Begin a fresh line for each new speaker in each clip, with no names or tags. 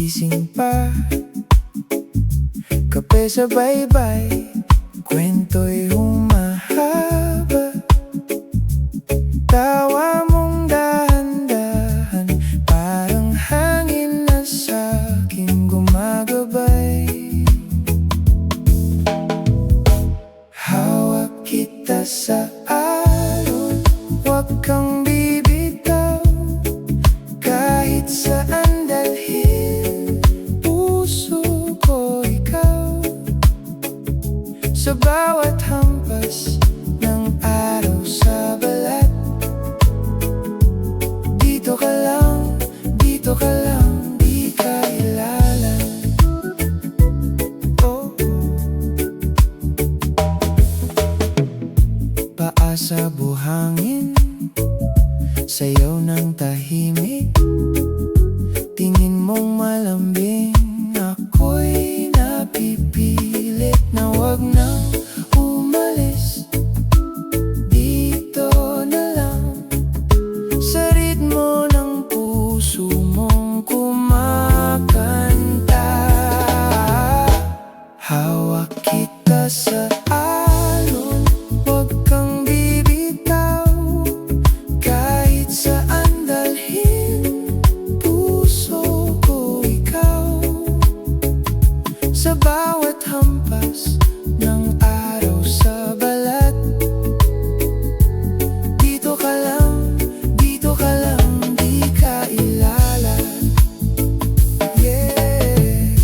gising pa, kape sa baybay, kwento'y humahaba. Tawa mong dahan-dahan, parang hangin na sa'kin gumagabay. Hawak kita sa alon, huwag kang bibitaw. Kahit saan dalhin, puso ko ikaw. Sa bawat hampas ng araw sa balat, dito ka lang, dito ka lang, di ka ilalan. Oh. Paa sa buhangin, sayaw ng tahimik, tingin mong malambing, ako'y napipilit na wag nang umalis. Dito na lang, sa ritmo ng puso mong kumakanta. Hawak kita sa alon, wag kang bibitaw. Kahit saan dalhin, puso ko ikaw. Sa bawat hampas ng araw sa balat, dito ka lang, dito ka lang, di ka ilalan. Yeah.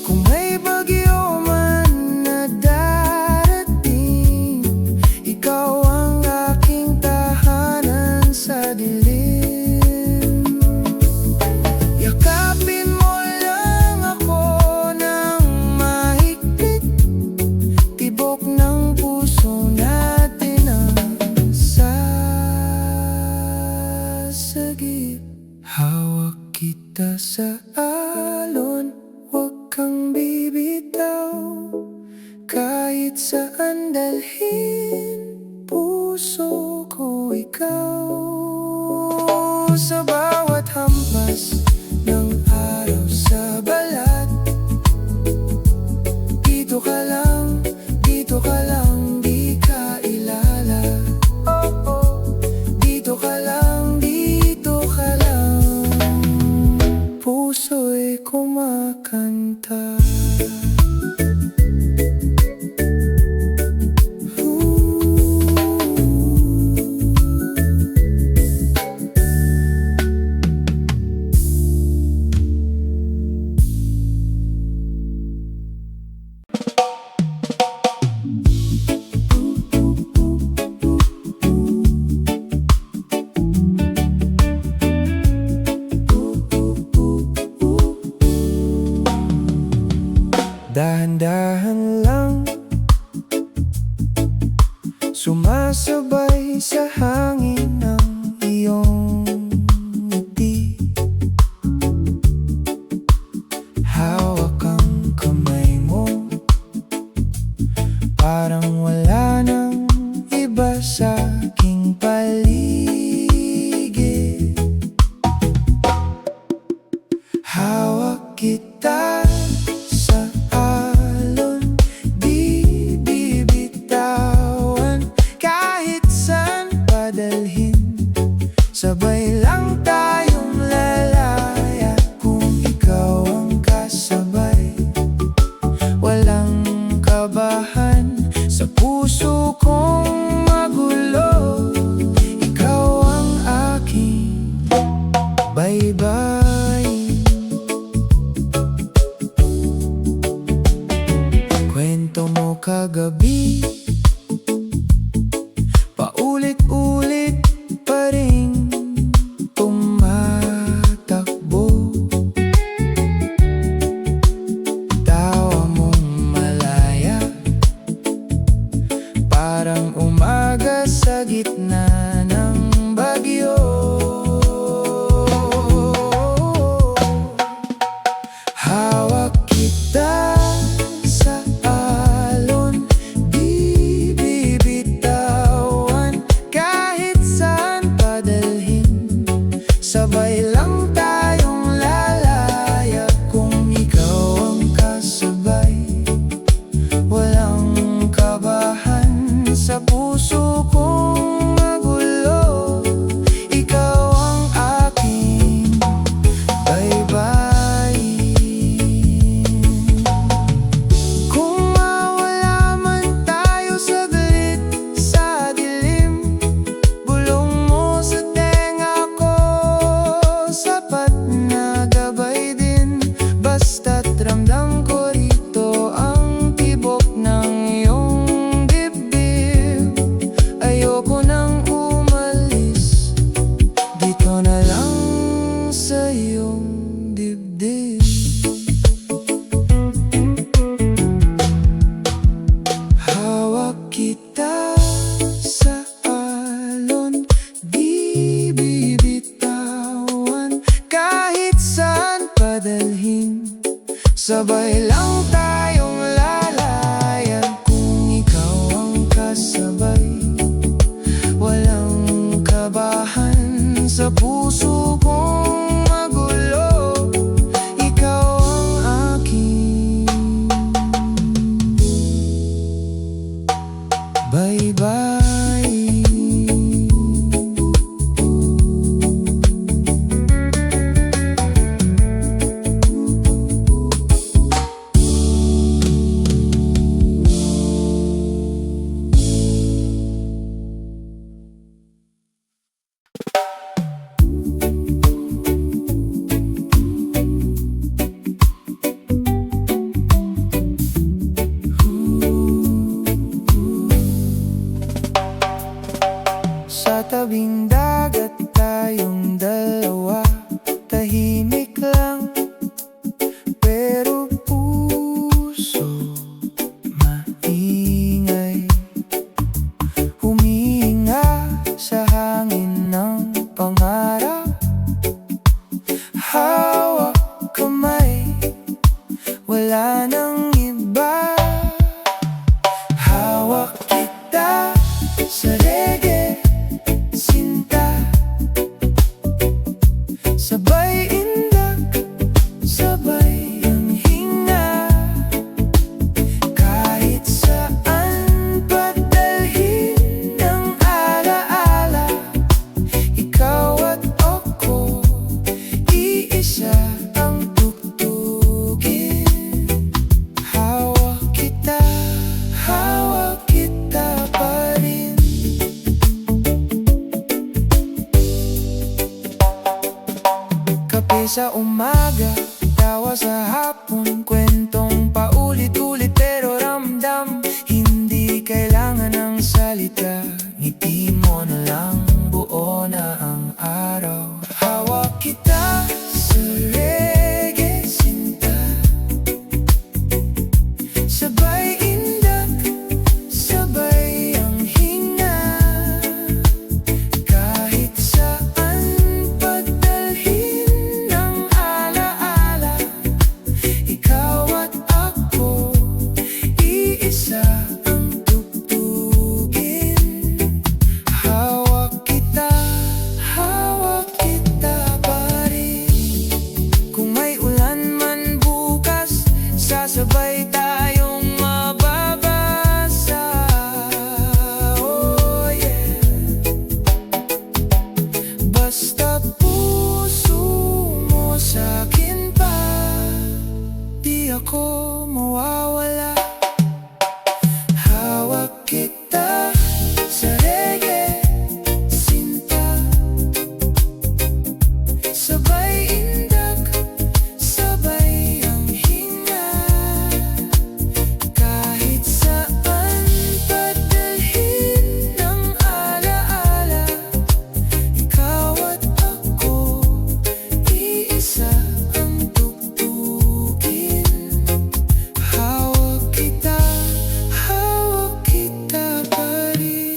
Kung may bagyo man na darating, ikaw ang aking tahanan sa dilim. Yakapin mo lang ako ng mahigpit, tibok ng puso natin ang sasagip. Hawak kita sa alon, huwag kang bibitaw. Kahit saan dalhin, puso ko ikaw. Sa bawat hampas ng araw sa balat, dito ka lang, dito ka lang, di ka ilala. Oh, oh. Dito ka lang, dito ka lang, puso'y kumakanta. Dahan-dahan lang, sumasabay sa hangin ng iyong ngiti. Hawak ang kamay mo, parang wala nang iba sa aking paligid. Hawak kita sa alon, di bibitawan. Kahit saan padalhin, sabay lang tayong lalaya. Kung ikaw ang kasabay, walang kabahan sa puso kong magulo. Ikaw ang aking baybay. Kwento mo kagabi, paulit-ulit pa rin tumatakbo. Tawa mong malaya, parang umaga sa gitna ng bagyo. iyong dibdib. Hawak kita sa alon, di bibitawan. Kahit saan padalhin, sabay lang tayong lalayan. Kung ikaw ang kasabay, walang kabahan sa puso kong magulo. Ikaw ang aking bye-bye. Sa tabing dagat tayong dalawa, tahimik lang pero puso maingay. Humihinga sa hangin ng pangarap, hawak kamay, wala nang iba. Hawak kita sa reggae, sinta, sabay indak, sabay ang hinga. Kahit saan padalhin ng alaala, ikaw at ako, iisa ang tugtugin. Hawak kita pa rin. Kape sa umaga, tawa sa hapon, kwentong paulit-ulit pero ramdam. Hindi kailangan ng salita, ngiti mo na lang, buo na ang araw. Hawak kita sa reggae, sinta, sabay indak, sabay ang hinga. Kahit saan padalhin ng alaala, ikaw at ako, iisa ang tugtugin. Hawak kita pa rin. Kung may ulan man bukas, sasabay tayong mababasa. Oh yeah. Basta puso mo sa'kin pa, di ako mawawala. Hawak kita sa reggae, sinta, sabay indak, sabay ang hinga. Kahit saan padalhin ng alaala, ikaw at ako, iisa ang tugtugin. Hawak kita pa rin.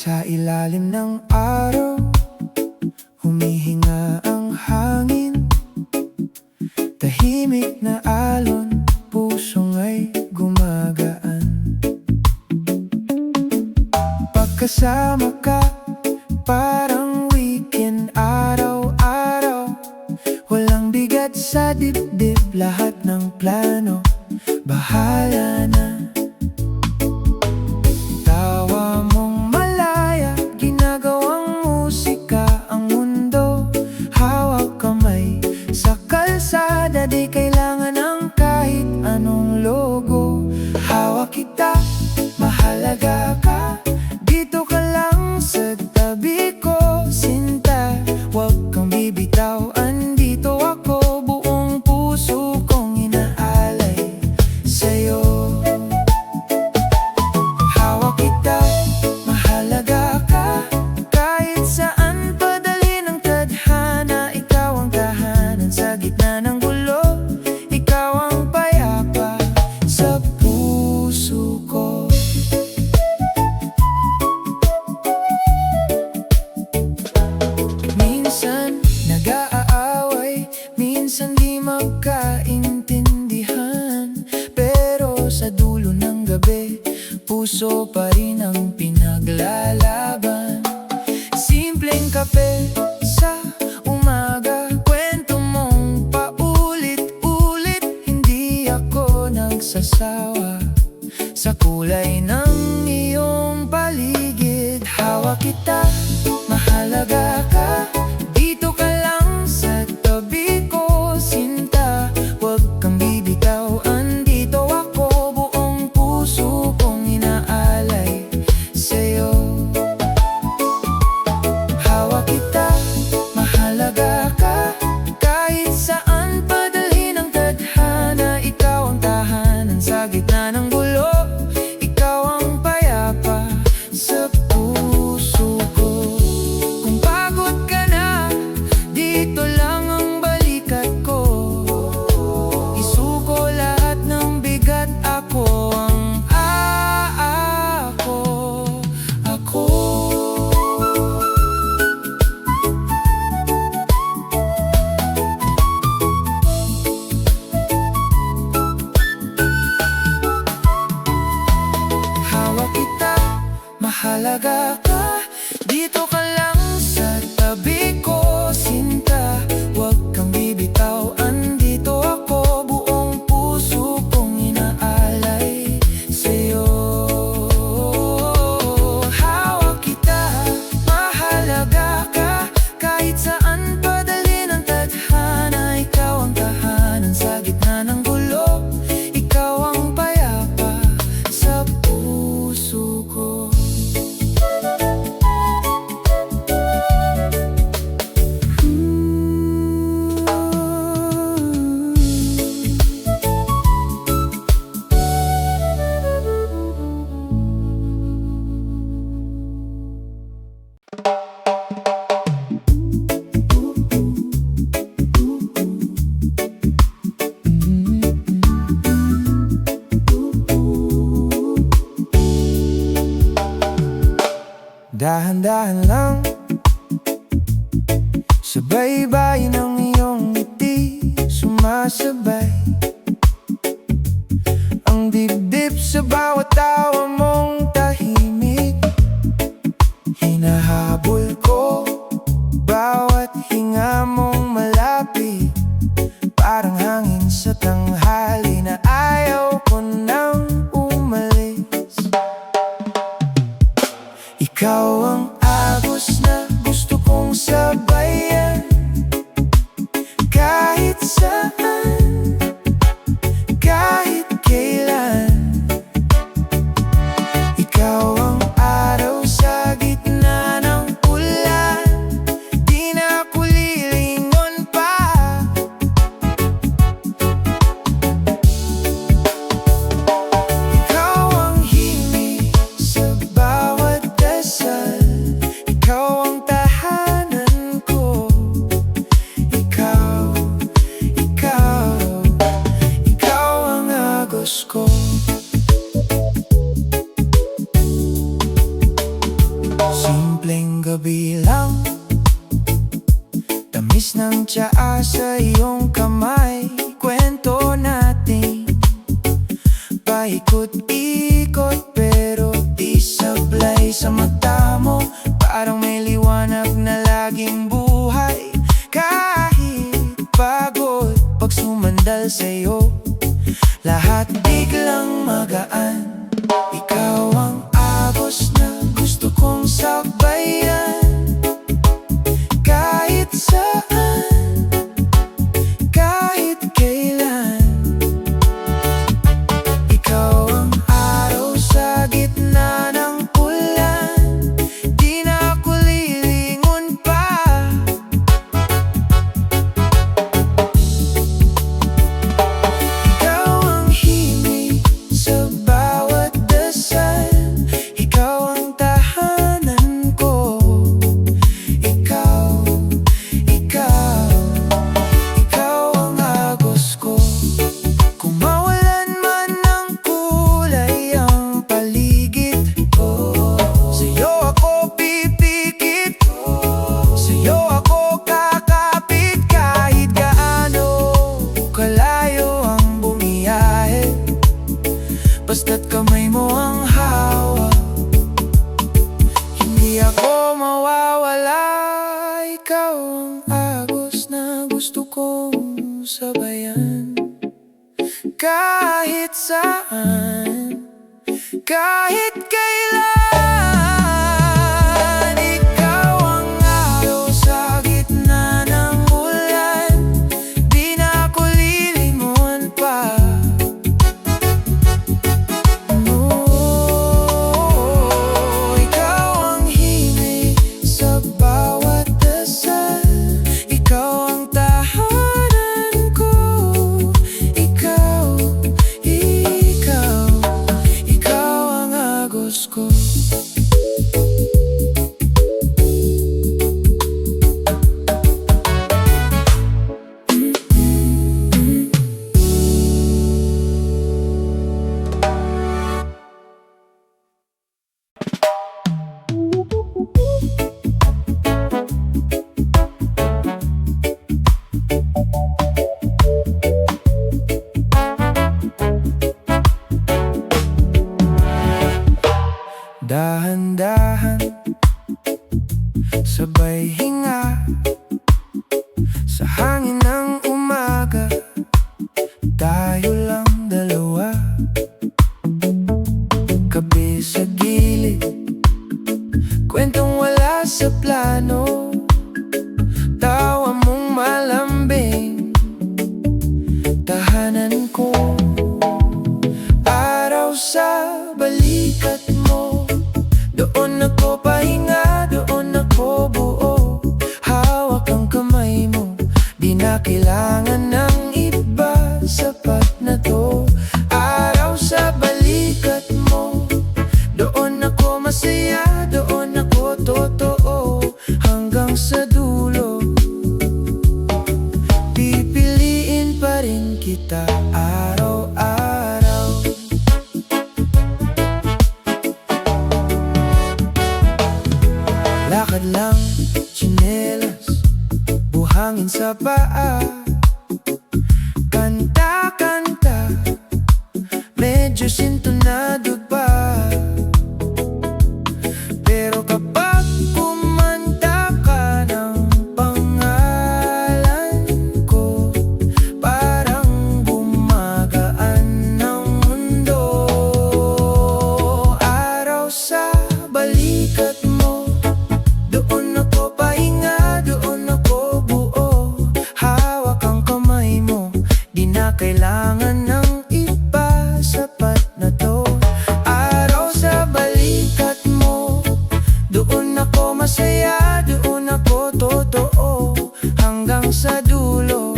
Sa ilalim ng araw, humihinga ang hangin. Tahimik na alon, pusong ay gumagaan. Pagkasama ka, parang weekend, araw-araw. Walang bigat sa dibdib, lahat ng plano, bahala na. Tawa mong malaya, ginagawang musika ang mundo. Hawak kamay sa kalsada, di kailangan ng kahit anong logo. Hawak kita puso pa rin ang pinaglalaban. Simpleng kape sa umaga, kwento mong paulit-ulit. Hindi ako nagsasawa sa kulay ng iyong paligid. Hawak kita, mahalaga ka, dito ka lang sa tabi ko, sinta. Huwag kang bibitaw, andito ako, buong puso kong inaalay sa'yo. Hawak kita, mahalaga ka, kahit saan padalhin ang tadhana. Ikaw ang tahanan sa gitna ng gulo, ikaw ang payapa sa puso ko. Kung pagod ka na, dito lang ang balikat ko. Isuko lahat ng bigat, ako ang ako. Hawak kita, mahalaga ka, dito ka lang sa tabi ko, sinta. Huwag kang bibitaw, andito ako, buong puso kong inaalay sa'yo. Hawak kita, mahalaga ka, kahit saan padalhin ang tadhana. Ikaw ang tahanan sa gitna ng gulo, ikaw ang payapa sa puso ko. Dahan-dahan lang, sabay-bay ng iyong ngiti, sumasabay ang dibdib sa bawat tawa mong tahimik. Hinahabol ko bawat hinga mong malapit, parang hangin sa tanghali na ayaw ko nang umalis. Ikaw ang agos na gusto kong sabayan, kahit saan, kahit kailan. Ikaw ang araw sa gitna ng ulan, di na ako lilingon pa. Ikaw ang himig sa bawat dasal, ikaw ang tahanan ko. Ikaw, ikaw, ikaw ang agos ko. Simpleng gabi lang, tamis ng tsaa sa iyong kamay. Kwento natin paikot-ikot, pero di sablay sa mata mo. Parang may liwanag na laging buhay, kahit pagod. Pag sumandal sa'yo, lahat biglang magaan. Ikaw ang agos na gusto kong sabayan, kahit saan, kahit kailan. Ikaw ang araw sa gitna ng ulan, di na ako lilingon pa. Ikaw ang himig sa bawat dasal, ikaw ang tahanan ko. Ikaw, ikaw, ikaw ang agos ko. Kung mawalan man ng kulay ang paligid, sa'yo ako pipikit, sa'yo ako kakapit. Kahit gaano kalayo ang bumiyahe, basta't kamay mo ang hawak. kong sabayan. Kahit saan, kahit kailan, ikaw ang araw sa gitna ng ulan. Di na ako lilingon pa. Ikaw ang himig sa bawat dasal. Ikaw ang tahanan ko. Ikaw ang agos ko. Dahan-dahan, sabay hinga sa hangin ng umaga. Tayo lang dalawa, kape sa gilid, kwentong wala sa plano. Tawa mong malambing, tahanan ko. Araw sa balikat mo, doon ako pahinga, doon ako buo. Hawak ang kamay mo, di na kailangan ng iba, sapat na to. Araw sa balikat mo, doon ako masaya, doon ako totoo. Hanggang sa dulo, pipiliin pa rin kita araw-araw. Lakad lang, tsinelas, buhangin sa paa. Kanta-kanta, medyo sintonado pa. Pero kapag kumanta ka ng pangalan ko, parang gumagaan ng mundo. Araw sa balikat mo, doon ako pahinga, doon ako buo. Hawak ang kamay mo, di na kailangan ng iba, sapat na to. Araw sa balikat mo, doon ako masaya, doon ako totoo. Hanggang sa dulo,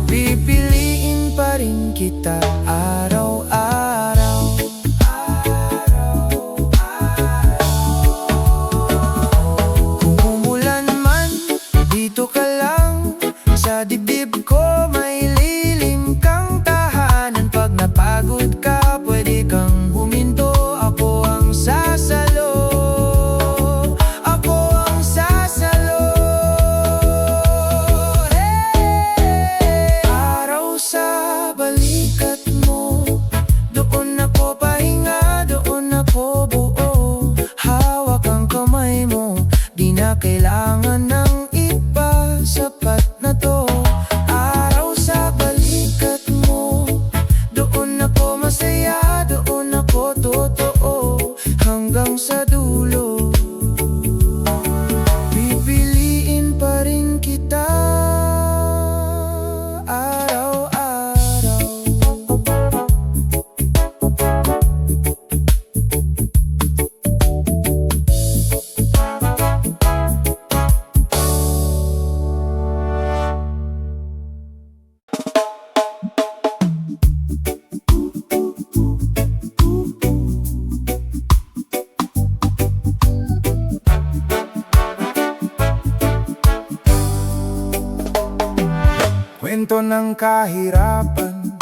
pipiliin pa rin kita araw-araw. Kung umulan man, dito ka lang. Sa dibdib ko may lilim kang tahanan. Pag napagod ka, pwede kang huminto. Ako ang sasalo, ako ang sasalo. Hey! Araw sa balikat mo, doon ako pahinga, doon ako buo. Hawak ang kamay mo, di na kailangan ng iba, sapat na to. Araw sa balikat mo, doon ako masaya, doon ako totoo. Hanggang sa dulo, pipiliin pa rin kita araw-araw. Kwento ng kahirapan,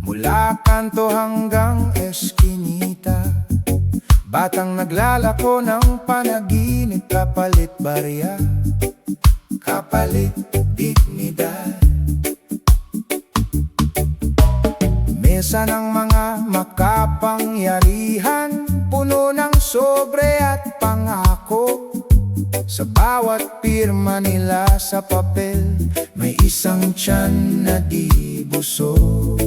mula kanto hanggang eskinita. Batang naglalako ng panaginip, kapalit barya, kapalit dignidad. Mesa ng mga makapangyarihan, puno ng sobre at pangako. Sa bawat pirma nila sa papel, may isang tiyan na di busog.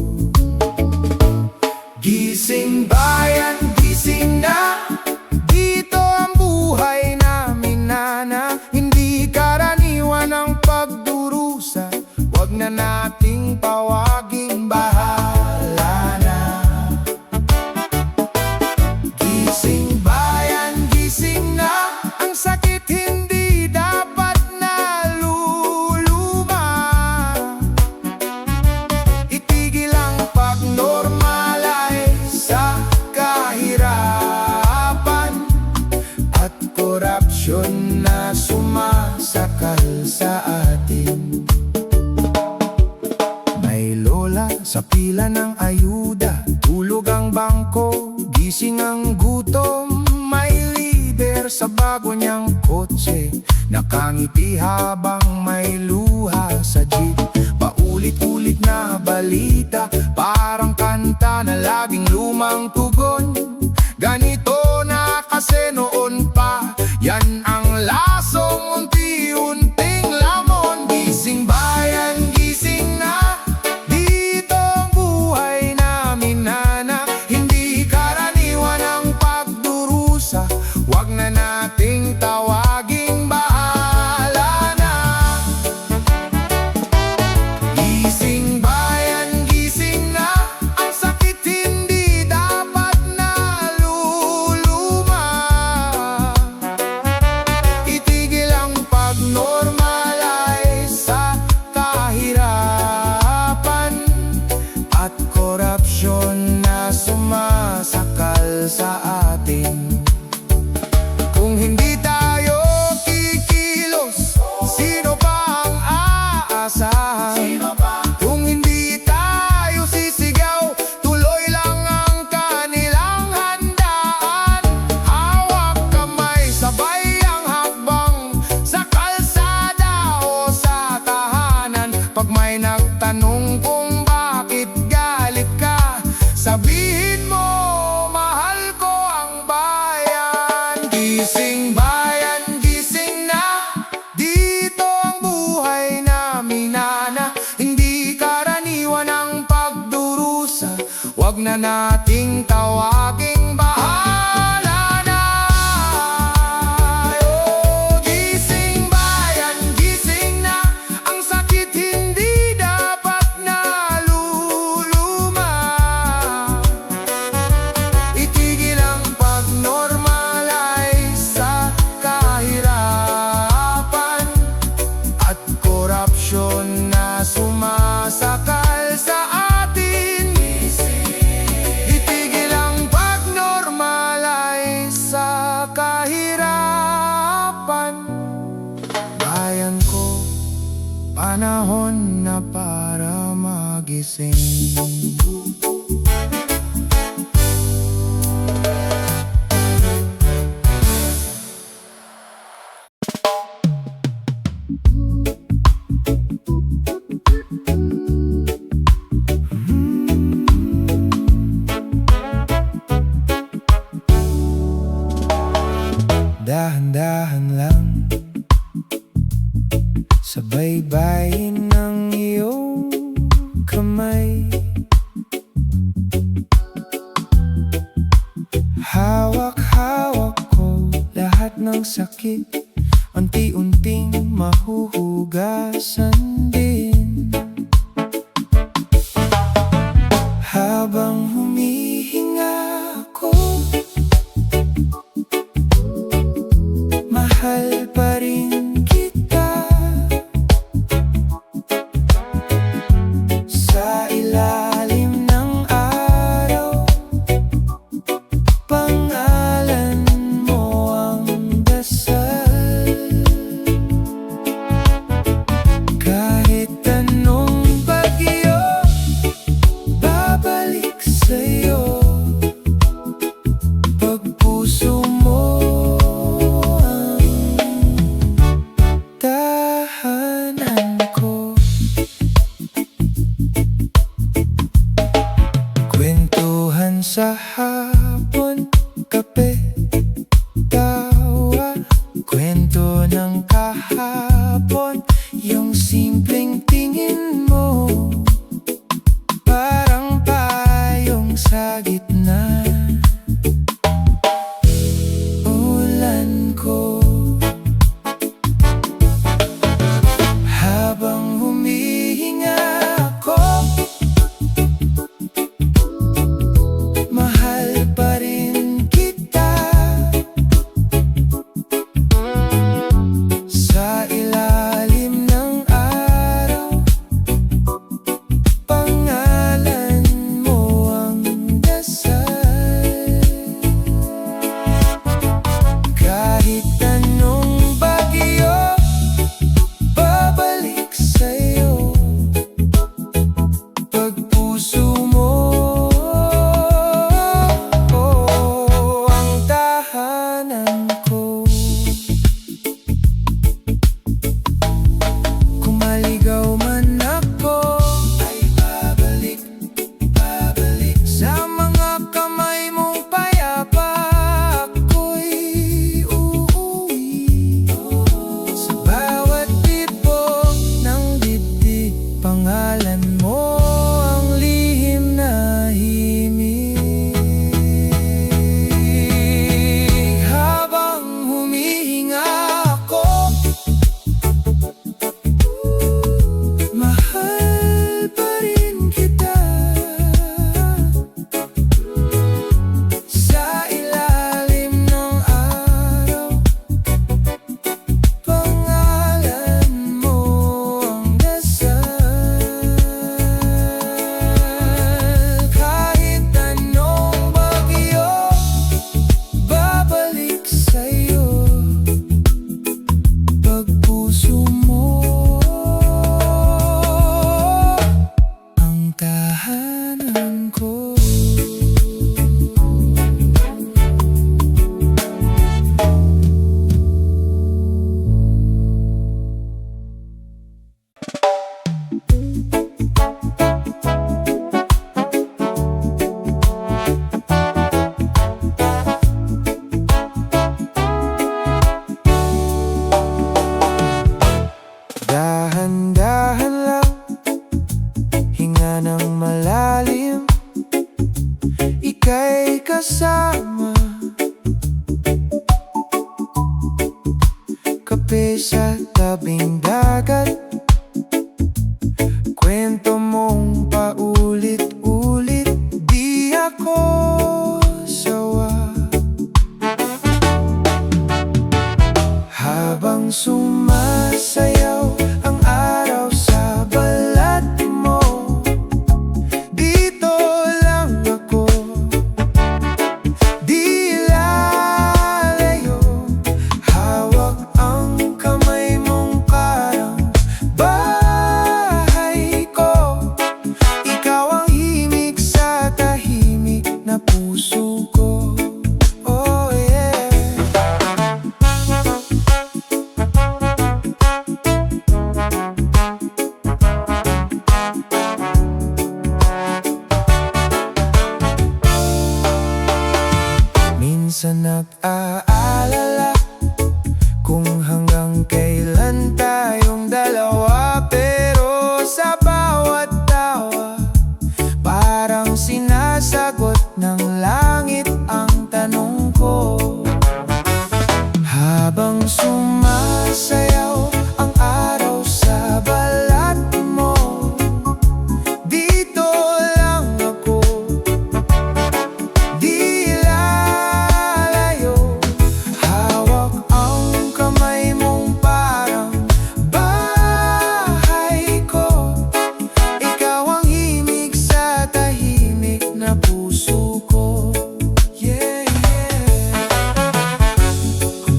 Gising bayan, gising na, dito ang buhay namin nana. Hindi karaniwan ang pagdurusa, wag na nating tawaging bahala na. Gising bayan, gising na, ang sakit hindi dapat naluluma. Itigil ang pag-normalize sa kahirapan at korupsyon na sumasakal sa atin. May lola sa pila ng ayuda, tulog ang bangko, gising ang gutom. May lider sa bago niyang kotse, nakangiti habang may luha sa jeep. Paulit-ulit na balita, parang kanta na laging lumang tugon. Ganito na kasi noon pa, yan ang lasong unti-unting lamon. Gising bayan, gising na, dito ang buhay namin nana. Hindi karaniwan ang pagdurusa, wag na nating tawaging bahala na. Gising bayan, gising na, ang sakit hindi dapat naluluma. Itigil ang pag-normalize sa kahirapan at korupsyon na sumasakal sa atin. Kung hindi tayo kikilos, sino pa ang aasahan? Kung hindi tayo sisigaw, tuloy lang ang kanilang handaan. Hawak kamay, sabay ang hakbang sa kalsada o sa tahanan. Pag may nagtanong kung bakit galit ka, sabihin mo, mahal ko ang bayan. Gising bayan, gising na, dito ang buhay namin nana. Hindi karaniwan ang pagdurusa, wag na nating tawaging bahala na. Oh, gising bayan, gising na, ang sakit hindi dapat naluluma. Itigil ang pag-normalize sa kahirapan at korupsyon na sumasakal sa atin. Itigil ang pag-normalize sa kahirapan. Bayan ko, panahon na para magising. Dahan-dahan lang, sabay-bayin ng iyong kamay. Hawak-hawak ko lahat ng sakit, unti-unting mahuhugasan din. Habang humihinga ako, mahal pa rin kita. Sa ilalim ng araw, pangalan mo ang dasal. Kahit anong bagyo, babalik sa'yo. Pag puso mo tahanan ko. Kwentuhan sa hapon, kape, tawa, kwento ng kahapon. na ulan ko. Habang humihinga ako, mahal pa rin kita. Sa ilalim ng araw, pangalan mo ang dasal. Kahit anong bagyo, babalik sa'yo. Pag puso mo ang tahanan ko. Kung maligaw man ako, ay babalik sa mga kamay mong payapa. Ako'y uuwi sa bawat tibok ng dibdib. Pangalan mo ang lihim na himig. Habang humihinga ako, mahal pa rin kita. Sa ilalim ng araw, pangalan mo ang dasal. Kahit anong bagyo, babalik sa'yo. Pag puso mo ang tahanan ko. Dahan-dahan lang, hinga ng malalim, ika'y kasama. Kape sa tabing dagat, kwento mong paulit-ulit, di ako sawa. Habang sumasayaw ang araw sa balat mo, dito lang ako, di lalayo. Hawak ang kamay mong parang bahay ko. Ikaw ang himig sa tahimik na puso ko. Oh yeah. Minsan nag-aalala kung hanggang kailan tayong dalawa. Pero sa bawat tawa, parang sinasagot ng langit ang tanong ko. Habang sumasayaw ang araw sa balat mo, dito lang ako, di lalayo. Hawak ang kamay mong parang bahay ko. Ikaw ang himig sa tahimik na puso ko. Yeah, yeah.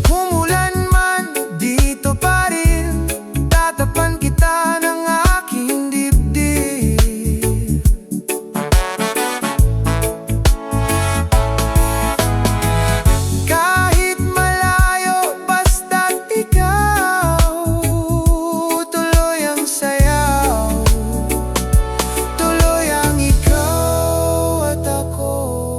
Kung umulan man, dito pa rin, tatapan kita ng aking dibdib. Kahit malayo, basta't ikaw, tuloy ang sayaw, tuloy ang ikaw at ako.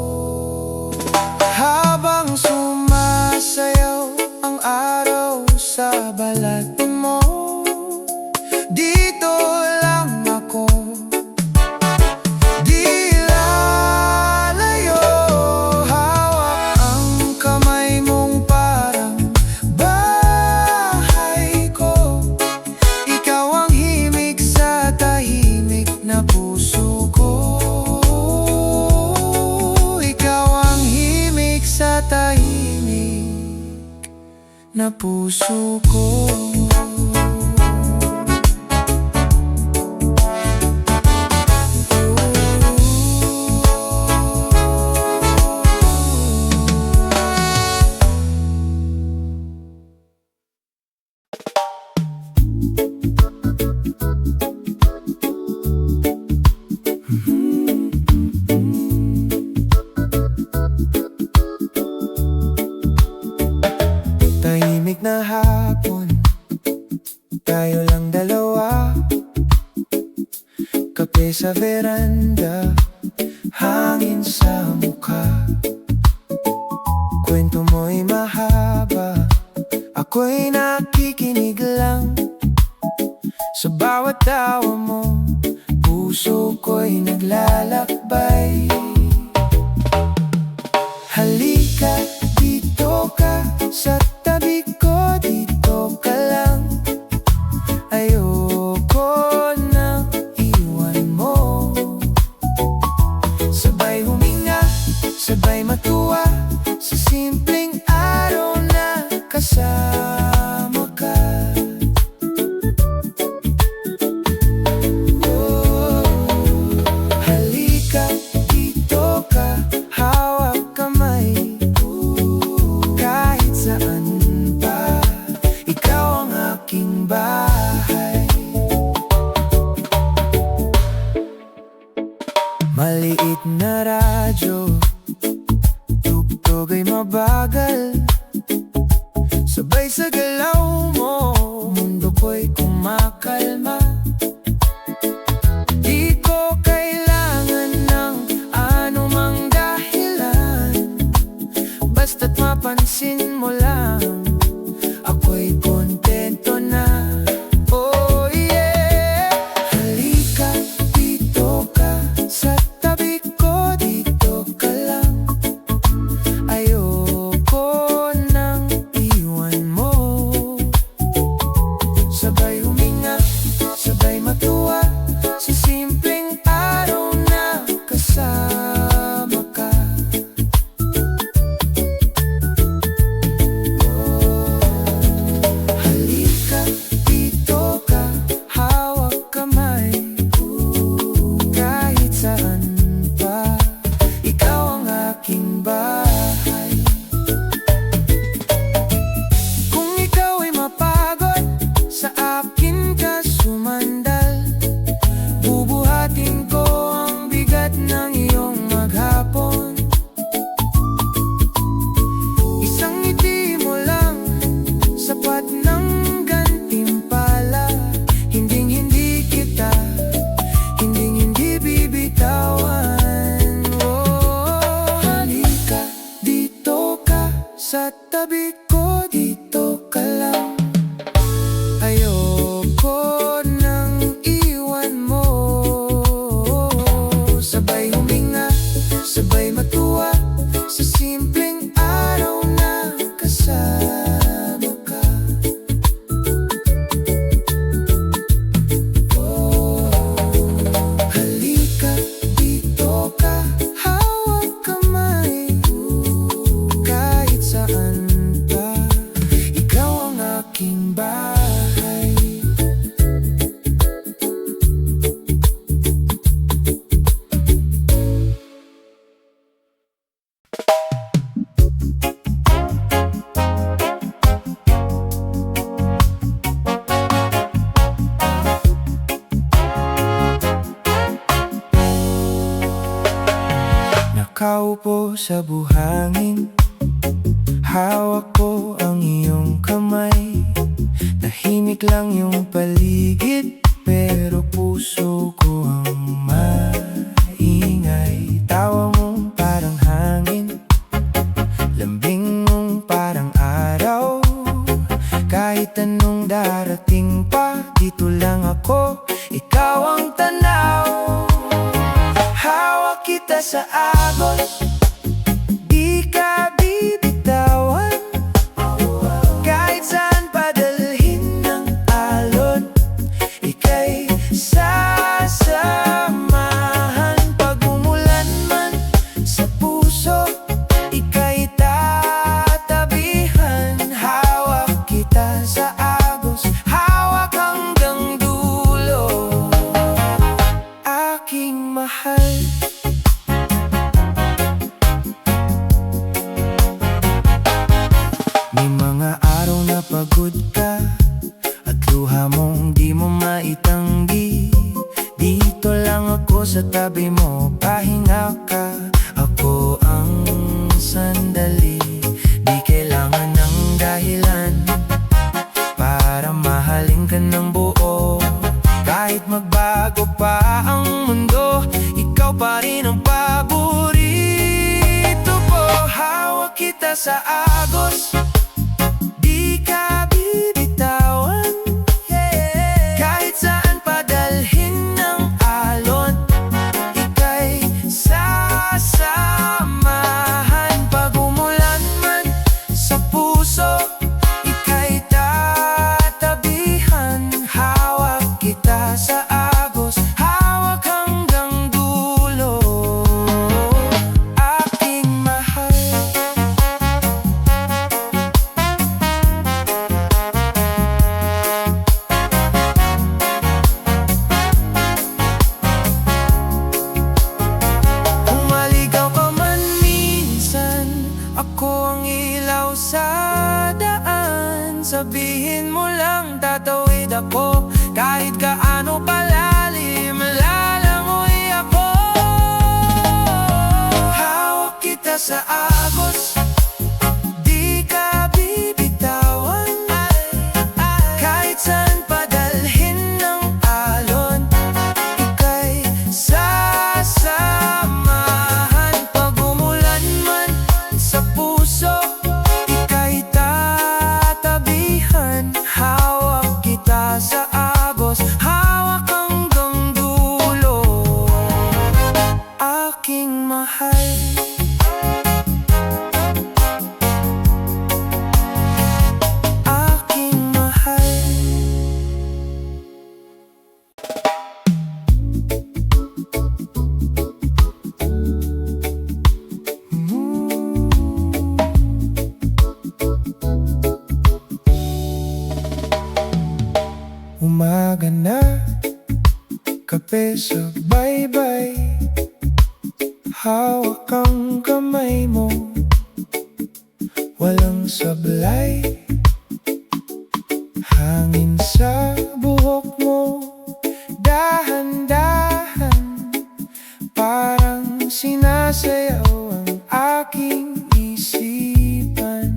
na puso ko. Tahimik na hapon, tayo lang dalawa. Kape sa veranda, hangin sa mukha. Kwento mo'y mahaba, ako'y nakikinig lang. Sa bawat tawa mo, puso ko'y naglalakbay. Halika, dito ka sa tabi ko, dito ka lang. Ayoko nang iwan mo. Sabay huminga, sabay matuwa, sa simpleng araw na kasama ka. Halika, dito ka, hawak kamay. Kahit saan pa, ikaw ang aking bahay. Maliit na radyo, tugtog ay mabagal. Sabay sa galaw mo, mundo ko'y kumakalma. Di ko kailangan ng anumang dahilan, basta't mapansin mo lang, ako'y kontento na. Oh yeah! Halika, dito ka sa tabi ko, dito ka lang. Ayoko nang iwan mo. Sabay huminga, sabay matuwa, sa simpleng araw na kasama ka. Halika, dito ka, hawak kamay. Kahit saan pa, ikaw ang aking bahay. Kung ikaw ay mapagod, sa akin ka sumandal. Bubuhatin ko ang bigat ng iyong maghapon. Isang ngiti mo lang, sapat ng gantimpala. Hinding-hindi kita, hinding-hindi bibitawan. Oh, halika, dito ka sa tabi ko, dito ka lang. Ayoko nang iwan mo. Sabay huminga, sabay matuwa, sa simpleng araw na kasama ka. Oh, halika, dito ka, hawak kamay. Kahit saan pa, ikaw ang aking bahay. Nakaupo sa buhangin, hawak ko ang iyong kamay. Tahimik lang yung paligid, pero puso ko ang maingay. Tawa mong parang hangin, lambing mong parang araw. Kahit anong darating pa, dito lang ako, ikaw ang tanaw. Hawak kita sa agos, di ka bibitawan. Kahit saan padalhin ng alon, ika'y sasama. May mga araw na pagod ka at luha mong di mo maitanggi. Dito lang ako sa tabi mo, pahinga ka. Ako ang sandali, di kailangan ng dahilan para mahalin ka ng buo. Kahit magbago pa ang mundo, ikaw pa rin ang paborito ko. Hawak kita sa agos, di ka bibitawan. Kahit saan padalhin ng alon, ika'y sasamahan. Pag umulan man sa puso, ika'y tatabihan. Hawak kita sa agos, hawak hanggang dulo, aking mahal. Kung maligaw ka man minsan, ako ang ilaw sa daan. Sabihin mo lang, tatawid ako. Kahit gaano palalim, lalangoy ako. Hawak kita sa agos, di ka bibitawan. Kahit saan padalhin ng alon, ika'y sasamahan. Pag umulan man sa puso, ika'y tatabihan. Hawak kita sa agos, hawak hanggang dulo, aking mahal. Aking mahal. Umaga na, kape sa baybay. Hawak ang kamay mo, walang sablay. Hangin sa buhok mo, dahan-dahan. Parang sinasayaw ang aking isipan.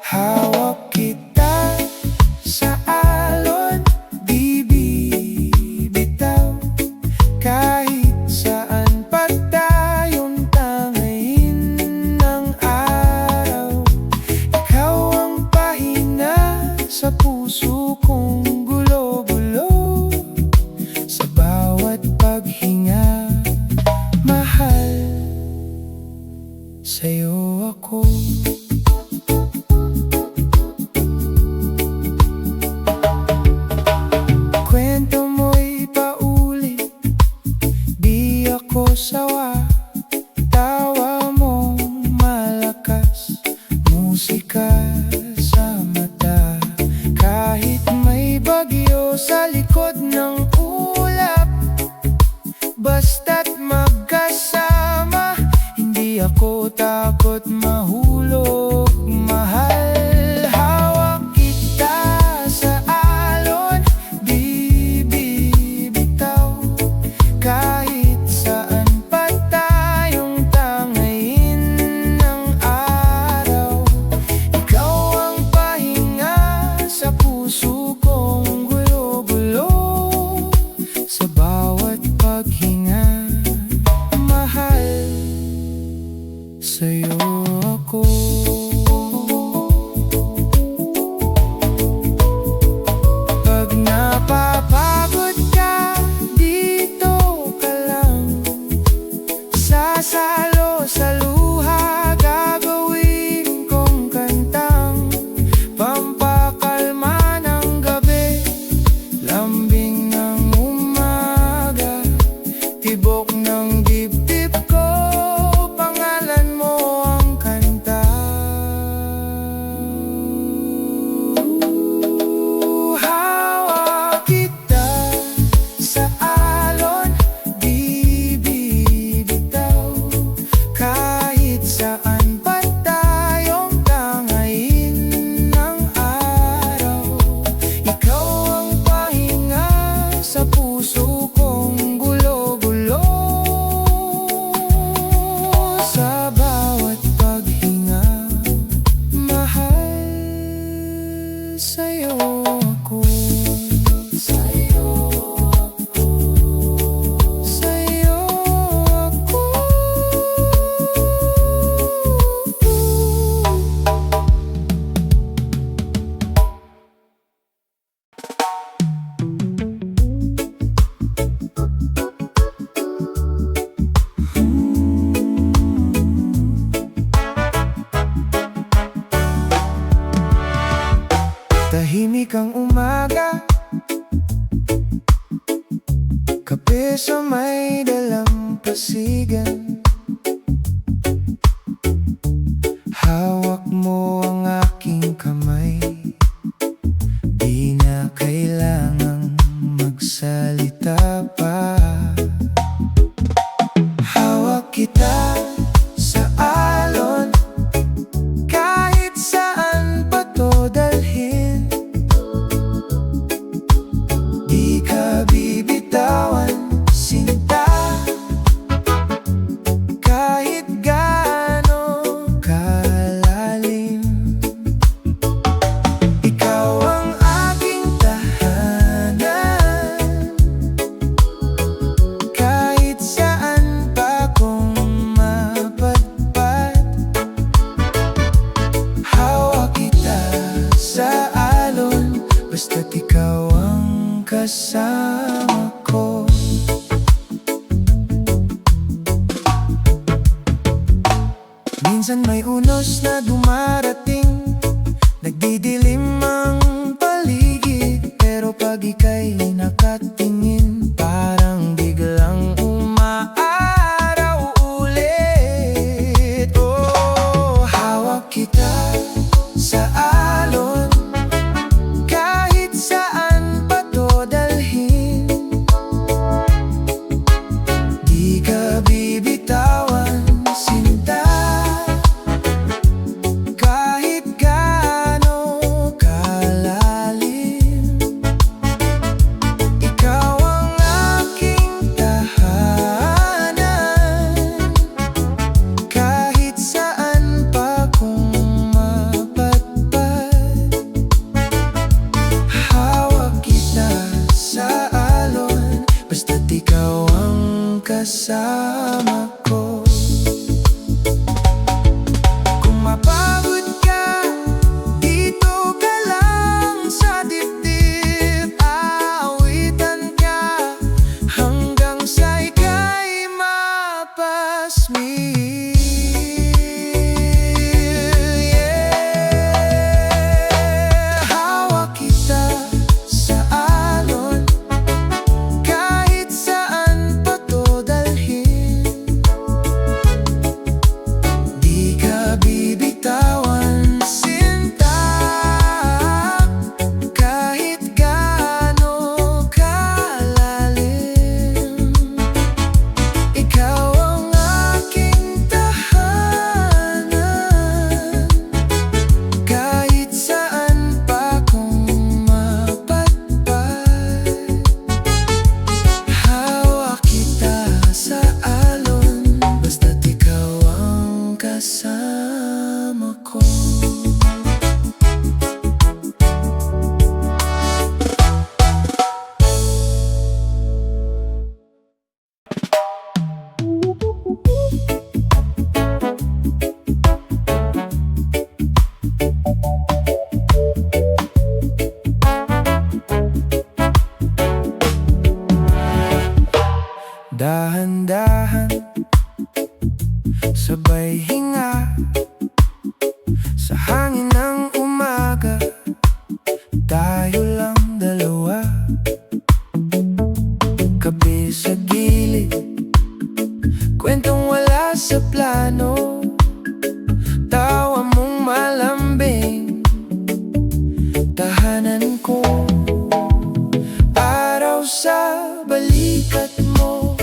Hawak kita sa alon, di bibitaw. Kahit saan pa tayong tangayin ng araw, ikaw ang pahinga sa puso kong gulo-gulo. Sa bawat paghinga, mahal, sa'yo ako. Kwento mo'y paulit, di ako sawa. Tawa mong malakas, musika sa mata. Kahit may bagyo sa likod ng ulap, basta't magkasama, hindi ako takot mahulog. Mahal, hawak kita sa alon, di bibitaw. Kahit saan pa tayong tangayin ng araw, ikaw ang pahinga sa puso kong gulo-gulo. Sa bawat paghinga, mahal, sa'yo ako. Pag napapagod ka, dito ka lang. Sasalo sa luha, gagawin kong kantang pampakalma ng gabi. Lambing ng umaga, tibok ng dibdib ko, pangalan mo ang kanta. Tahimik ang umaga, kape sa may dalampasigan. Hawak mo ang aking kamay, di na kailangang magsalita pa. Hawak kita sa alon, kahit saan pa to dalhin. Di ka bibitawan, sinta, kahit gaano kalalim. Ikaw ang aking tahanan, kahit saan pa kong mapadpad. Hawak kita sa alon, basta't ikaw ang kasama ko. Minsan may unos na dumarating, nagdidilim ang paligid. Pero pag ika'y nakatingin, parang biglang umaaraw ulit. Oh, hawak kita sa alon, kahit saan pa to dalhin. Di ka bibitawan, sinta, kahit gaano kalalim. Ikaw ang aking tahanan, kahit saan pa kong mapadpad. Hawak kita sa alon, basta't ikaw ang kasama ko. Kung mapagod ka, dito ka lang sa dibdib. Aawitan ka hanggang sa ika'y mapasmil. Yeah. Hawak kita sa alon, kahit saan pa to dalhin. Di ka bibitawan, sinta, kahit gaano kalalim. Ikaw ang aking tahanan, kahit saan pa kong mapadpad. Hawak kita sa alon, basta't ikaw ang kasama ko. Dahan-dahan, sabay hinga sa hangin ng umaga. Tayo lang dalawa, kape sa gilid, kwentong wala sa plano. Tawa mong malambing, tahanan ko. Araw sa balikat mo,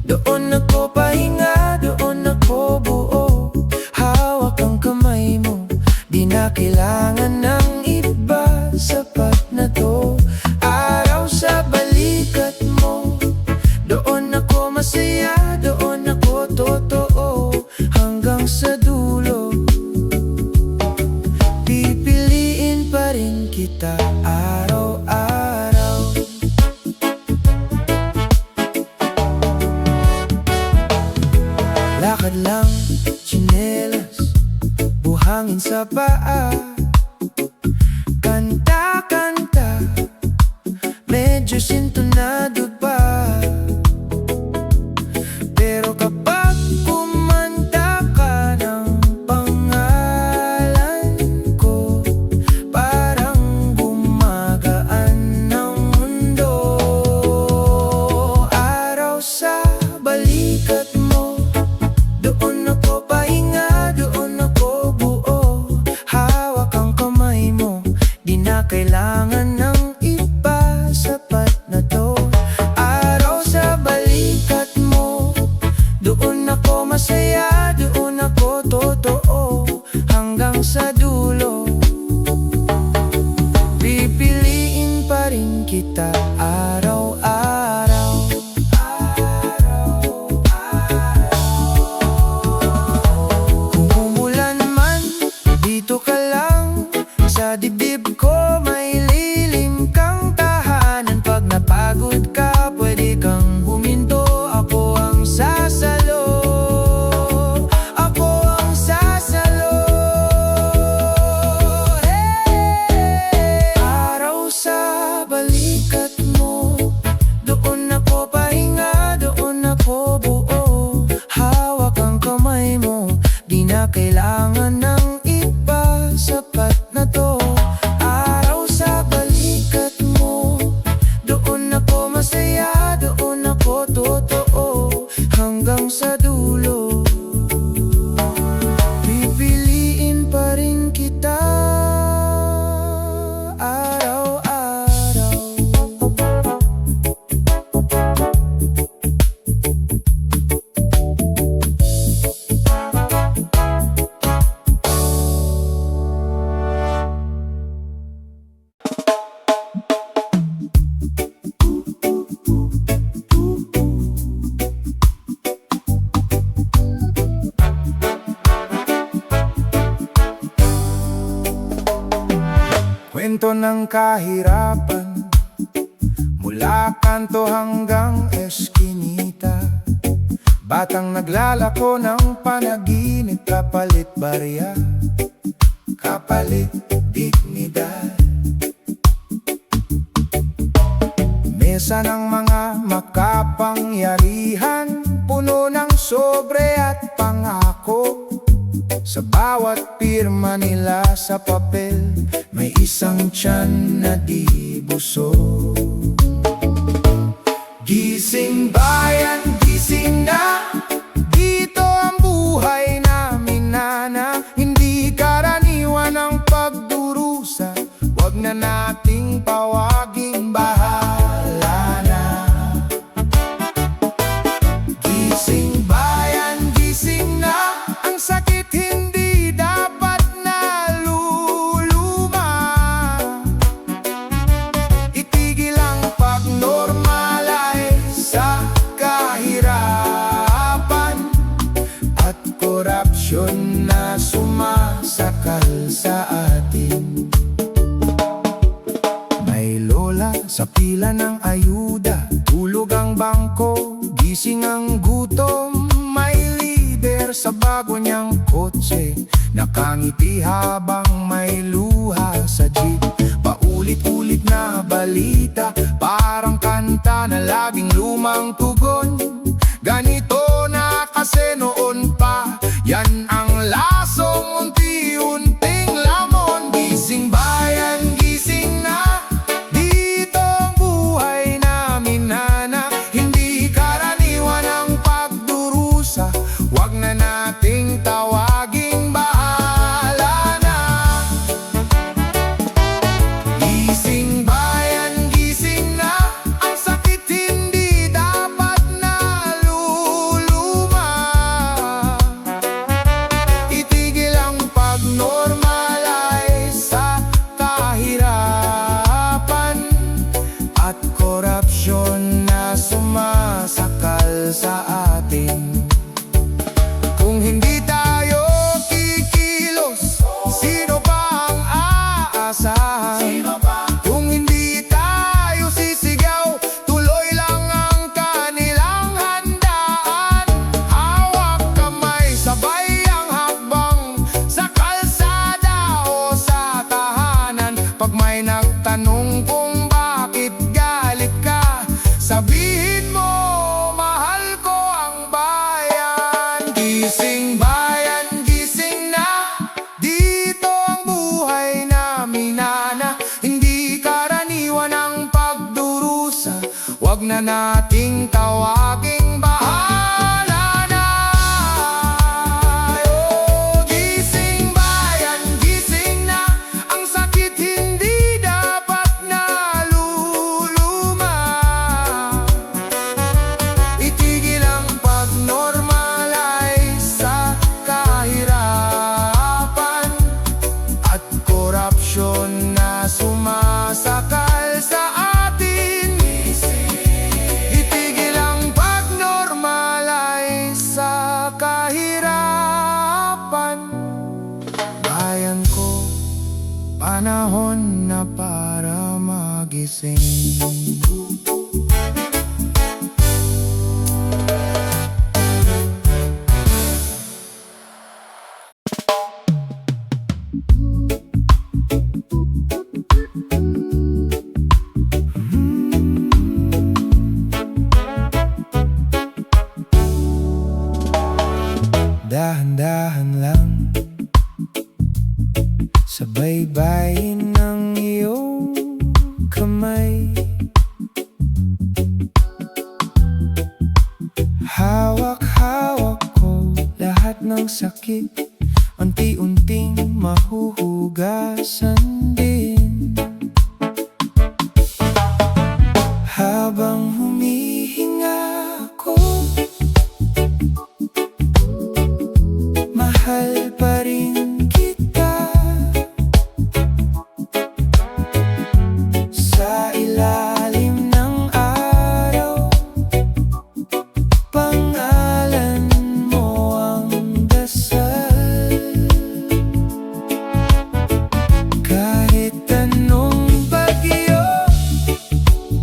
doon ako pahinga, doon ako buo. Hawak ang kamay mo, di na kailangan ng iba, sapat na to. Araw sa balikat mo, doon ako masaya, doon ako totoo. Hanggang sa dulo, pipiliin pa rin kita araw-araw. Lakad lang, tsinelas, buhangin sa paa. Kanta-kanta, medyo sintonado pa. Pero kapag kumanta ka ng pangalan ko, parang na kailangan ng iba, sapat na to. Araw sa balikat mo, doon ako masaya, doon ako totoo. Hanggang sa dulo, pipiliin pa rin kita araw-araw. Kwento ng kahirapan, mula kanto hanggang eskinita. Batang naglalako ng panaginip, kapalit barya, kapalit dignidad. Mesa ng mga makapangyarihan, puno ng sobre at pangako. Sa bawat pirma nila sa papel, may isang tiyan na di busog. Gising bayan, gising na, dito ang buhay namin nana. Hindi karaniwan ang pagdurusa, wag na nating tawaging bahala na. Gising bayan, gising na, ang sakit hindi dapat naluluma. Itigil ang pag-normalize sa kahirapan at korupsyon na sumasakal sa atin. May lola sa pila ng ayuda, tulog ang bangko, gising ang gutom. May lider sa bago niyang kotse, nakangiti habang may luha sa jeep. Paulit-ulit na balita, parang kanta na laging lumang tugon. Ganito na kasi noon pa, yan ang lasong unti-unting lamon. Gising bayan, gising na, dito ang buhay namin nana. Hindi karaniwan ang pagdurusa, wag na nating tawaging bahala na. Gising bayan, gising na, ang sakit hindi dapat naluluma. Itigil ang pag-normalize sa kahirapan at korupsyon na sumasakal sa atin. Kung hindi tayo kikilos, sino pa ang aasahan? Kung hindi tayo sisigaw, tuloy lang ang kanilang handaan. Hawak kamay, sabay ang hakbang, sa kalsada o sa tahanan. Pag may nagtanong kung bakit galit ka, sabihin mo, mahal ko ang bayan. Gising bayan, gising na, dito ang buhay namin nana. Hindi karaniwan ang pagdurusa, wag na nating tawaging bahala na. Oh, gising bayan, gising na, ang sakit hindi dapat naluluma. Itigil ang pag-normalize sa kahirapan at korupsyon na sumasakal sa atin. Itigil ang pag-normalize sa kahirapan. Bayan ko, panahon na para magising. Dahan-dahan lang sa baybayin ng iyong kamay. Hawak-hawak ko lahat ng sakit, unti-unting mahuhugasan din. Habang humihinga ako, mahal pa rin kita. Sa ilalim ng araw, pangalan mo ang dasal. Kahit anong bagyo,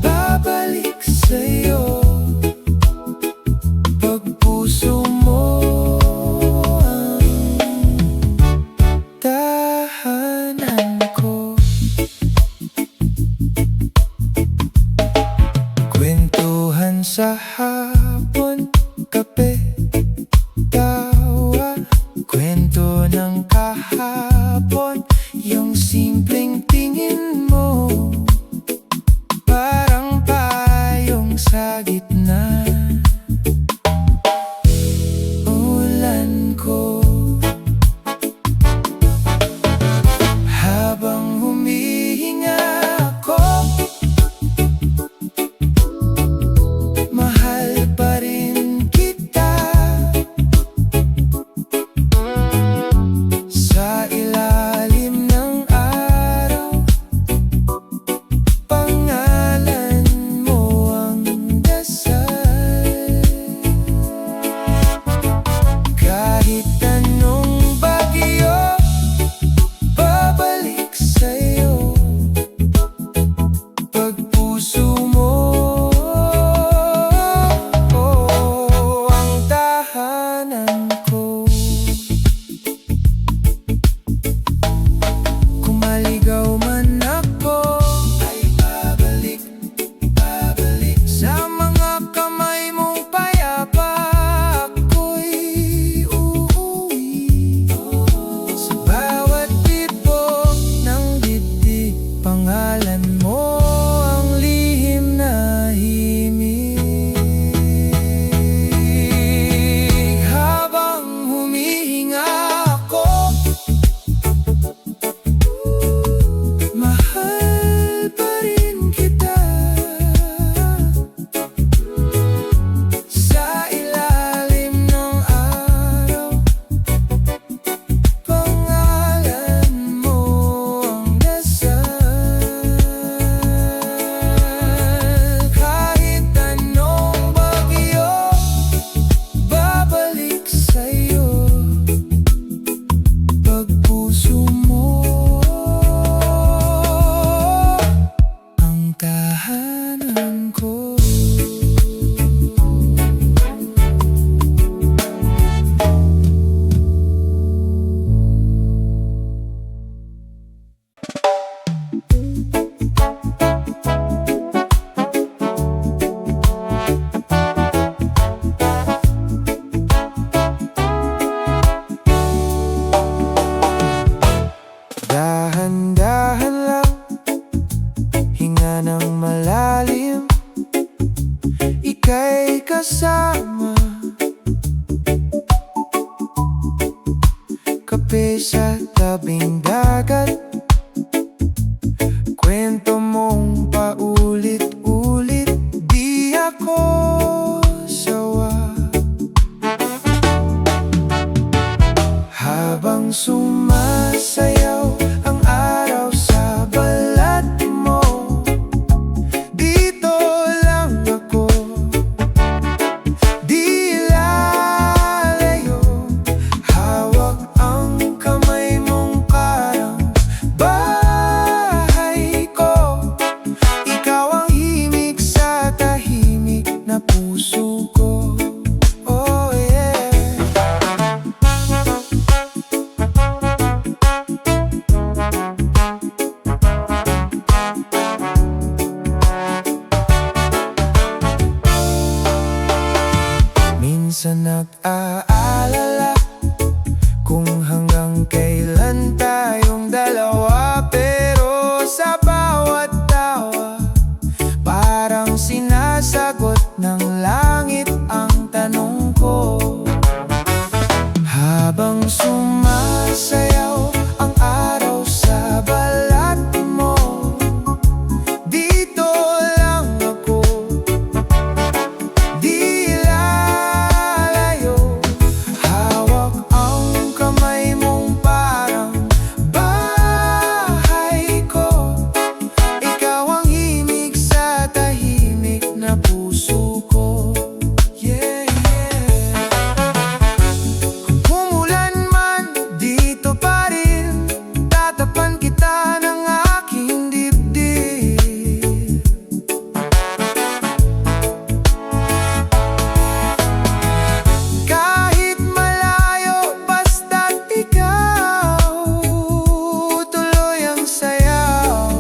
babalik sa'yo. Pag puso mo ang tahanan ko. Kwentuhan sa hapon, kape, tawa, kwento ng kahapon. Yung simpleng tingin mo, parang payong sa gitna ulan ko. Habang humihinga ako, mahal pa rin kita. Sa ilalim ng araw, pangalan mo ang dasal. Kahit anong bagyo, babalik sa'yo. Pag puso mo ang tahanan ko. Kung maligaw man ako, ay babalik, babalik sa mga kamay mong payapa. Ako'y uuwi sa bawat tibok ng dibdib. Pangalan mo ang lihim na himig. Habang humihinga ako, mahal pa rin kita. Sa ilalim ng araw, pangalan mo ang dasal. Kahit anong bagyo, babalik sa'yo. Pag puso mo ang tahanan ko. Dahan-dahan lang, hinga ng malalim, ika'y kasama. Kape sa tabing dagat, kwento mong paulit-ulit, di ako sawa. Habang sumasayaw ang araw sa balat mo, dito lang ako, di lalayo. Hawak ang kamay mong parang bahay ko. Ikaw ang himig sa tahimik na puso ko. Oh yeah. kailan tayong dalawa, pero sa bawat tawa parang sinasagot ng langit ang tanong ko. Habang sumasayaw ang araw sa balat mo, dito lang ako, di lalayo. Hawak ang kamay mong parang bahay ko. Ikaw ang himig sa tahimik na puso ko. Yeah, yeah. Umulan man, dito pa rin tatapan kita ng aking dibdib. Kahit malayo, basta't ikaw, tuloy ang sayaw,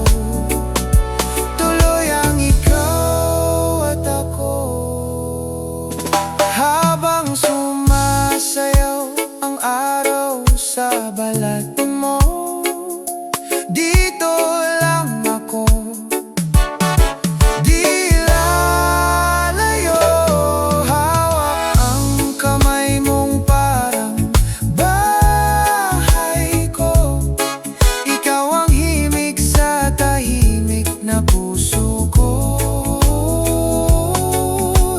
tuloy ang ikaw at ako. Habang sumasayaw ang araw sa balat mo, dito lang ako, di lalayo. Hawak ang kamay mong parang bahay ko. Ikaw ang himig sa tahimik na puso ko.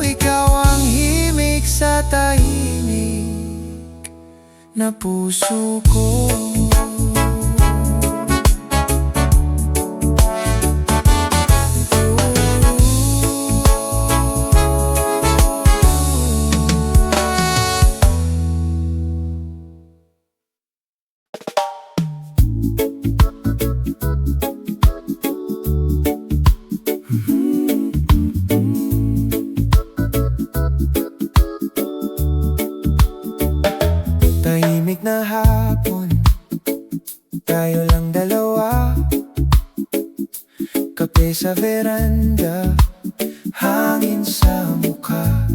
Ikaw ang himig sa tahimik na puso ko. Tahimik na hapon, tayo lang dalawa. Kape sa veranda, hangin sa mukha.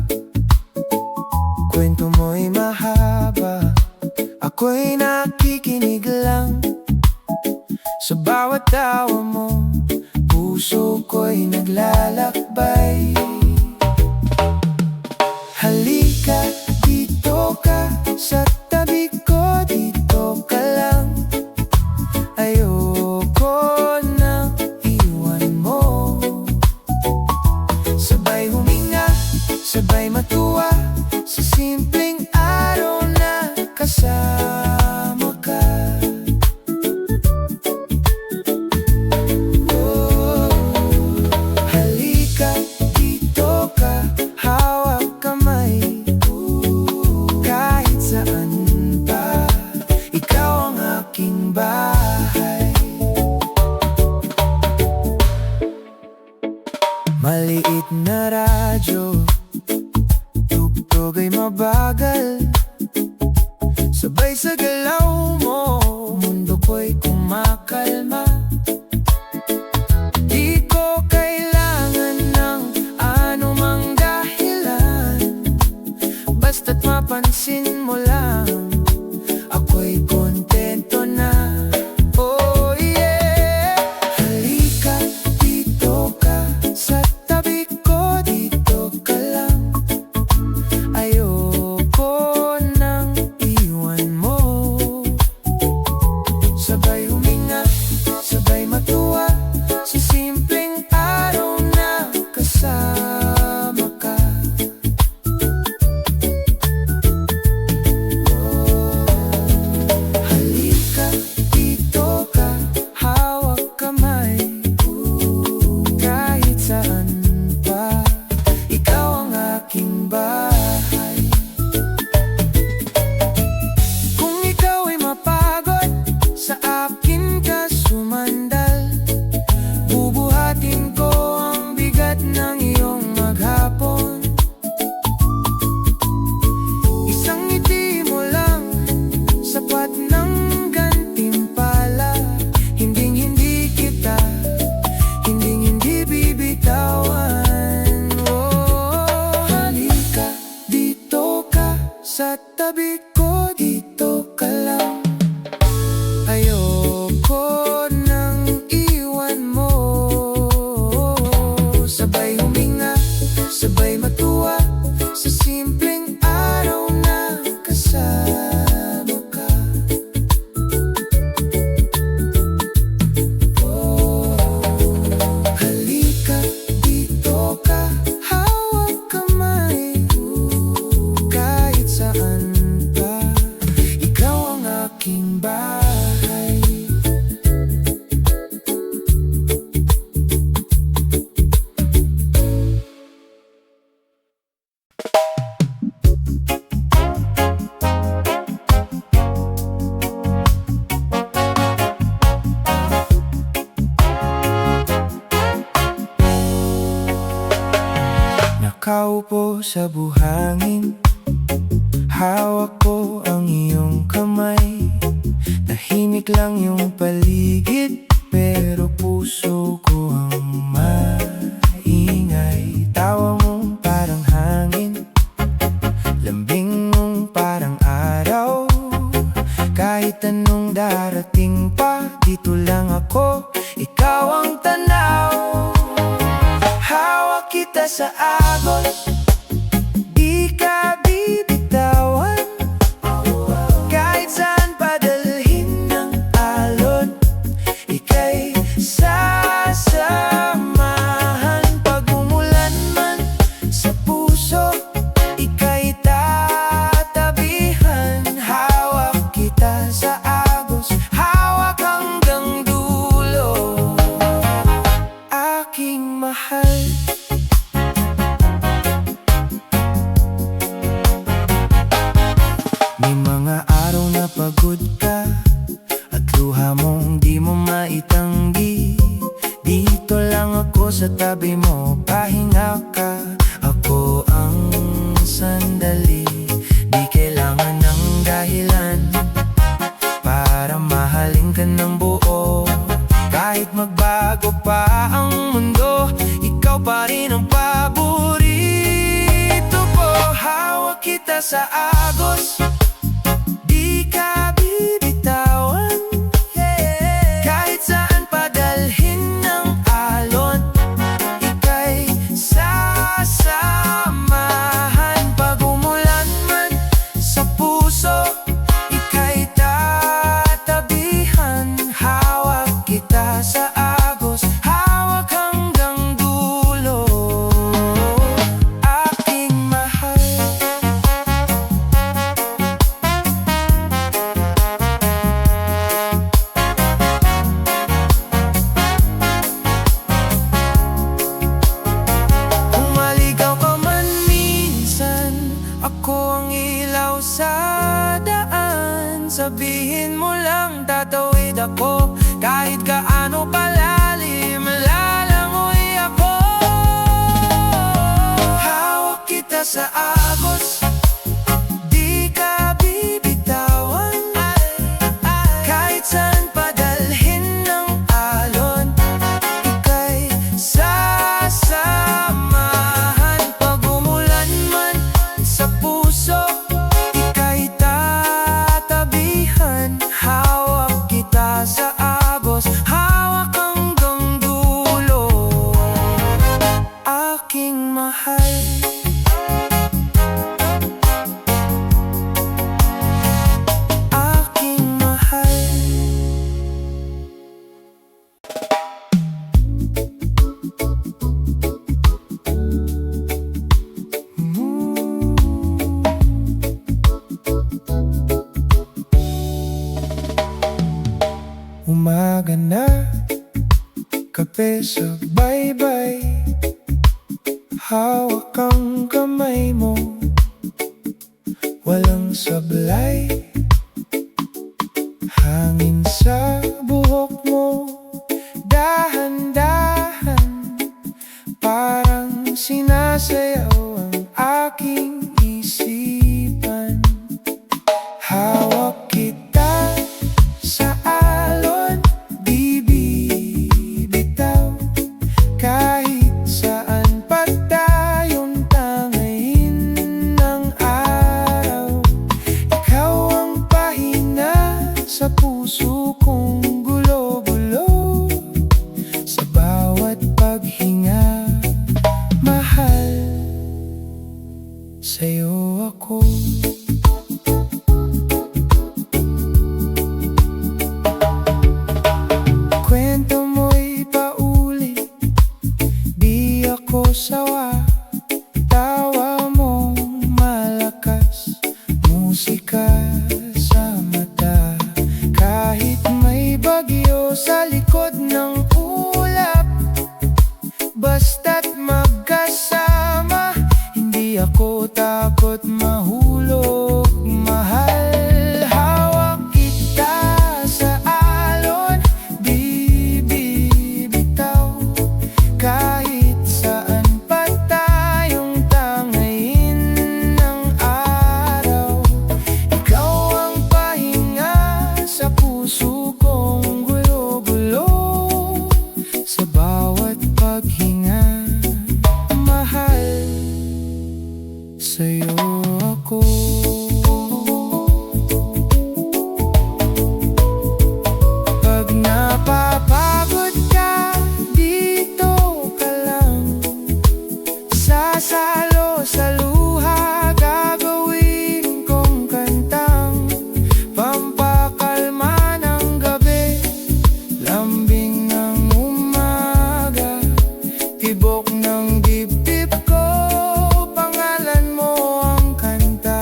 Kwento mo'y mahaba, ako'y nakikinig lang. Sa bawat tawa mo, puso ko'y naglalakbay. Halika, dito ka sa tabi ko, dito ka lang. Ayoko nang iwan mo. Sabay huminga, sabay matuwa, sa simpleng araw na kasama ka. Oh, halika, dito ka, hawak kamay. Kahit saan pa, ikaw ang aking bahay. Maliit na radyo, tugtog ay mabagal. Sabay sa galaw mo, mundo ko'y kumakalma. Di ko kailangan ng anumang dahilan, basta't mapansin mo lang, ako'y kontento na. Oh yeah, halika, dito ka sa tabi ko, dito ka lang. Ayoko nang iwan mo. Sabay huminga, sabay matuwa, sa simpleng araw na kasama ka. Halika, dito ka, hawak kamay. Kahit saan pa, ikaw ang aking bahay. Kung ikaw ay mapagod, sa akin ka sumandal. Bubuhatin ko ang bigat ng iyong maghapon. Isang ngiti mo lang, sapat ng gantimpala. Hinding-hindi kita, hinding-hindi bibitawan. Oh, halika, dito ka sa tabi ko, dito ka lang. bahay. Nakaupo sa buhangin, hawak ko ang iyong kamay. Tahimik lang yung paligid, pero puso ko ang maingay. Tawa mo parang hangin, lambing mong parang araw. Kahit anong darating pa, dito lang ako, ikaw ang tanaw. Hawak kita sa agos, di ka bibitawan. Kahit saan padalhin ng alon, ika'y sasamahan. Pag umulan man sa puso, ika'y tatabihan. Hawak kita sa agos, hawak hanggang dulo, aking mahal. May mga araw na pagod ka at luha mong di mo maitanggi. Dito lang ako sa tabi mo, pahinga ka. Ako ang sandali, di kailangan ng dahilan para mahalin ka ng buo. Kahit magbago pa ang mundo, ikaw pa rin ang paborito ko. Hawak kita sa agos, di ka bibitawan. Kahit saan padalhin ng alon, ika'y sasamahan. Pag umulan man sa puso, ika'y tatabihan. Hawak kita sa agos, hawak hanggang dulo, aking mahal. Kung maligaw ka man minsan, ako ang ilaw sa daan. Sabihin mo lang, tatawid ako. Kahit gaano palalim, lalangoy ako. Hawak kita sa agos, di ka bibitawan. Kahit saan padalhin ng alon, ika'y sasamahan. Pag umulan man sa puso, ika'y tatabihan. Hawak kita sa agos, hawak hanggang dulo, aking mahal. Aking mahal. Umaga na, kape sa baybay. Hawak ang kamay mo, walang sablay. Hangin sa buhok mo, dahan-dahan. Parang sinasayaw ang aking isipan. Hawak kita sa alon, di bibitaw. Kahit saan pa tayong tangayin ng araw, ikaw ang pahina sa puso kong gulo-gulo. Sa bawat paghinga, mahal, sa'yo ako. Kwento mo'y paulit, di ako sawa. Tawa mong malakas, musika sa mata. likod ng ulap. Basta't magkasama, hindi ako takot mahulog. Mahal, hawak kita sa alon, di bibitaw. Kahit saan pa tayong tangayin ng araw, ikaw ang pahinga sa puso kong gulo-gulo. Sa bawat paghinga, mahal, sa'yo ako. Pag napapagod ka, dito ka lang. Sasalo sa luha, gagawin kong kantang pampakalma ng gabi. Lambing ng umaga, tibok ng dibdib ko, pangalan mo ang kanta.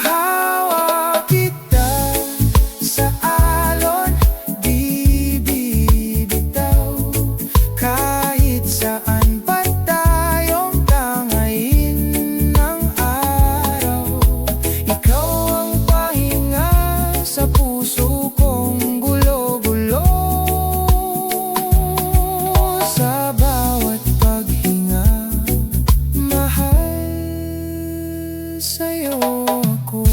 Hawak kita sa alon, di bibitaw. Kahit saan pa tayong tangayin ng araw, ikaw ang pahinga sa puso kong gulo-gulo. Sa bawat paghinga, mahal, sa'yo ako.